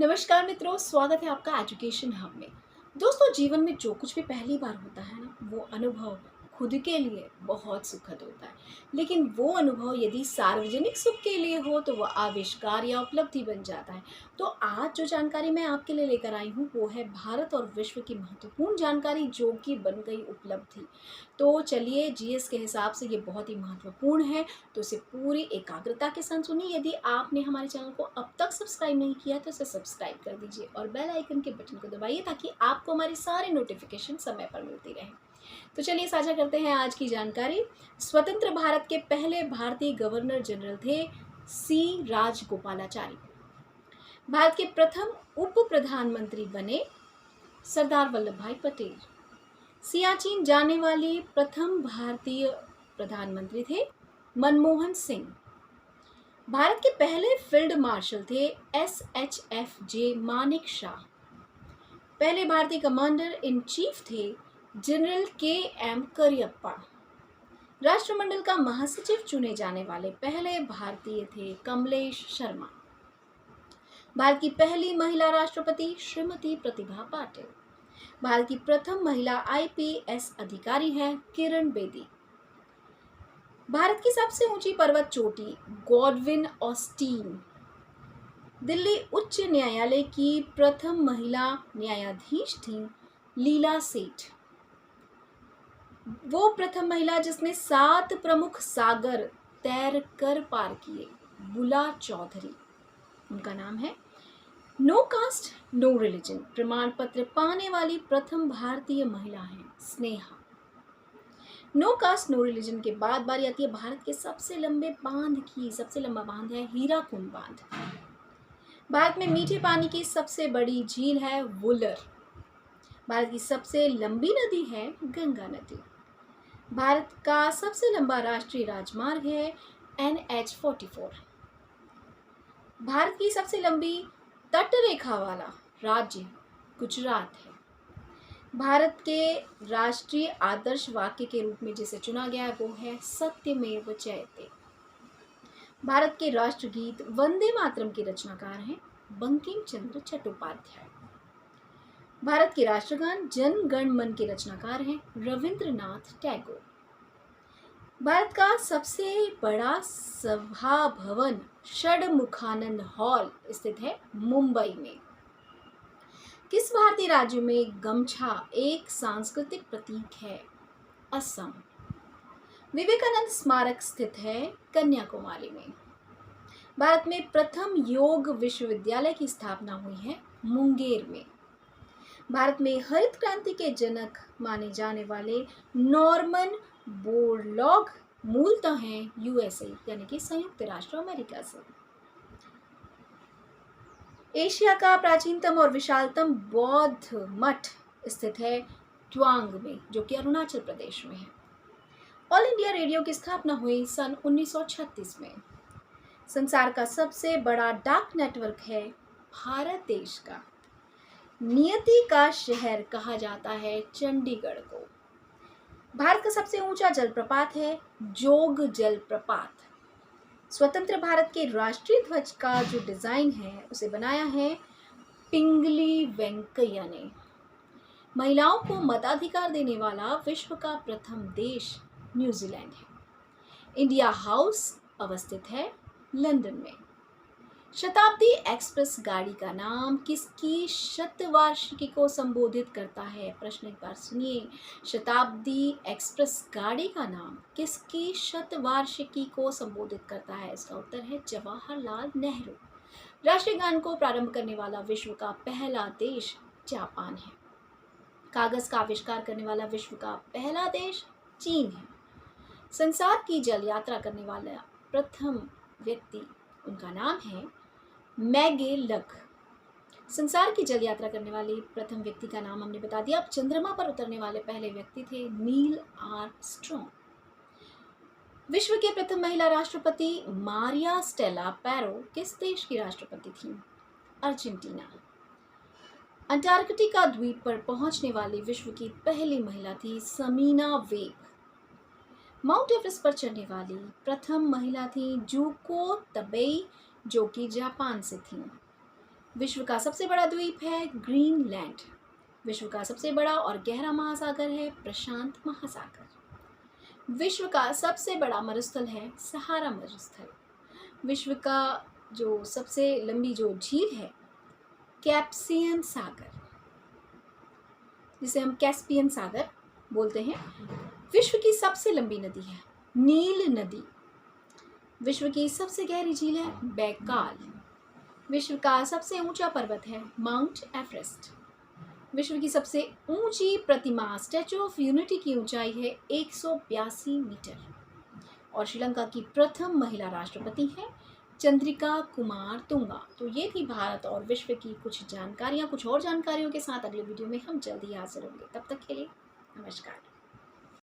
नमस्कार मित्रों, स्वागत है आपका एजुकेशन हब में। दोस्तों, जीवन में जो कुछ भी पहली बार होता है ना, वो अनुभव खुद के लिए बहुत सुखद होता है। लेकिन वो अनुभव यदि सार्वजनिक सुख के लिए हो तो वह आविष्कार या उपलब्धि बन जाता है। तो आज जो जानकारी मैं आपके लिए लेकर आई हूँ वो है भारत और विश्व की महत्वपूर्ण जानकारी जो कि बन गई उपलब्धि। तो चलिए, जीएस के हिसाब से ये बहुत ही महत्वपूर्ण है, तो इसे पूरी एकाग्रता के साथ सुनिए। यदि आपने हमारे चैनल को अब तक सब्सक्राइब नहीं किया तो इसे सब्सक्राइब कर दीजिए और बेल आइकन के बटन को दबाइए ताकि आपको हमारी सारे नोटिफिकेशन समय पर मिलती रहे। तो चलिए साझा करते हैं आज की जानकारी। स्वतंत्र भारत के पहले भारतीय गवर्नर जनरल थे सी राजगोपालाचारी। भारत के प्रथम उप प्रधानमंत्री बने सरदार वल्लभ भाई पटेल। सियाचिन जाने वाले प्रथम भारतीय प्रधानमंत्री थे मनमोहन सिंह। भारत के पहले फील्ड मार्शल थे SHFJ मानेक शाह। पहले भारतीय कमांडर इन चीफ थे जनरल KM करियप्पा। राष्ट्रमंडल का महासचिव चुने जाने वाले पहले भारतीय थे कमलेश शर्मा। भारत की पहली महिला राष्ट्रपति श्रीमती प्रतिभा पाटिल। भारत की प्रथम महिला IPS अधिकारी हैं किरण बेदी। भारत की सबसे ऊंची पर्वत चोटी गॉडविन ऑस्टीन। दिल्ली उच्च न्यायालय की प्रथम महिला न्यायाधीश थीं लीला सेठ। वो प्रथम महिला जिसने 7 प्रमुख सागर तैर कर पार किए, बुला चौधरी, उनका नाम है। नो कास्ट नो रिलीजन प्रमाण पत्र पाने वाली प्रथम भारतीय महिला हैं Sneha. No caste no religion के बाद बारी आती है भारत के सबसे लंबे बांध की। सबसे लंबा बांध है हीराकुंड बांध। भारत में मीठे पानी की सबसे बड़ी झील है वुलर। भारत की सबसे लंबी नदी है गंगा नदी। भारत का सबसे लंबा राष्ट्रीय राजमार्ग है NH44। भारत की सबसे लंबी तटरेखा वाला राज्य गुजरात है। भारत के राष्ट्रीय आदर्श वाक्य के रूप में जिसे चुना गया है वो है सत्यमेव जयते। भारत के राष्ट्रगीत वंदे मातरम के रचनाकार हैं बंकिम चंद्र चट्टोपाध्याय। भारत के राष्ट्रगान जन गण मन के रचनाकार हैं रविंद्रनाथ टैगोर। भारत का सबसे बड़ा सभा भवन षडमुखानंद हॉल स्थित है मुंबई में। किस भारतीय राज्य में गमछा एक सांस्कृतिक प्रतीक है? असम। विवेकानंद स्मारक स्थित है कन्याकुमारी में। भारत में प्रथम योग विश्वविद्यालय की स्थापना हुई है मुंगेर में। भारत में हरित क्रांति के जनक माने जाने वाले नॉर्मन बोरलॉग मूलतः हैं USA यानी कि संयुक्त राष्ट्र अमेरिका से। एशिया का प्राचीनतम और विशालतम बौद्ध मठ स्थित है ट्वांग में, जो कि अरुणाचल प्रदेश में है। ऑल इंडिया रेडियो की स्थापना हुई सन 1936 में। संसार का सबसे बड़ा डाक नेटवर्क है भारत देश का। नियति का शहर कहा जाता है चंडीगढ़ को। भारत का सबसे ऊंचा जलप्रपात है जोग जलप्रपात। स्वतंत्र भारत के राष्ट्रीय ध्वज का जो डिजाइन है उसे बनाया है पिंगली वेंकैया ने। महिलाओं को मताधिकार देने वाला विश्व का प्रथम देश न्यूजीलैंड है। इंडिया हाउस अवस्थित है लंदन में। शताब्दी एक्सप्रेस गाड़ी का नाम किसकी शतवार्षिकी को संबोधित करता है? प्रश्न एक बार सुनिए। शताब्दी एक्सप्रेस गाड़ी का नाम किसकी शतवार्षिकी को संबोधित करता है? इसका उत्तर है जवाहरलाल नेहरू। राष्ट्रीय गान को प्रारंभ करने वाला विश्व का पहला देश जापान है। कागज का आविष्कार करने वाला विश्व का पहला देश चीन है। संसार की जल यात्रा करने वाला प्रथम व्यक्ति, उनका नाम है मैगेलक। संसार की जल यात्रा करने वाले प्रथम व्यक्ति का नाम हमने बता दिया। अब चंद्रमा पर उतरने वाले पहले व्यक्ति थे नील आर्मस्ट्रॉन्ग। विश्व के प्रथम महिला राष्ट्रपति मारिया स्टेला पैरो किस देश की राष्ट्रपति थी? अर्जेंटीना। अंटार्कटिका द्वीप पर पहुंचने वाली विश्व की पहली महिला थी समीना वेब। माउंट एवरेस्ट पर चढ़ने वाली प्रथम महिला थी जुको तबेई, जो कि जापान से थी। विश्व का सबसे बड़ा द्वीप है ग्रीनलैंड। विश्व का सबसे बड़ा और गहरा महासागर है प्रशांत महासागर। विश्व का सबसे बड़ा मरुस्थल है सहारा मरुस्थल। विश्व का जो सबसे लंबी जो झील है कैप्सियन सागर, जिसे हम कैस्पियन सागर बोलते हैं। विश्व की सबसे लंबी नदी है नील नदी। विश्व की सबसे गहरी झील है बैकाल। विश्व का सबसे ऊंचा पर्वत है माउंट एवरेस्ट। विश्व की सबसे ऊंची प्रतिमा स्टैचू ऑफ यूनिटी की ऊंचाई है 182 मीटर। और श्रीलंका की प्रथम महिला राष्ट्रपति है चंद्रिका कुमार तुंगा। तो ये थी भारत और विश्व की कुछ जानकारियाँ। कुछ और जानकारियों के साथ अगले वीडियो में हम जल्दी हाजिर होंगे। तब तक के लिए नमस्कार।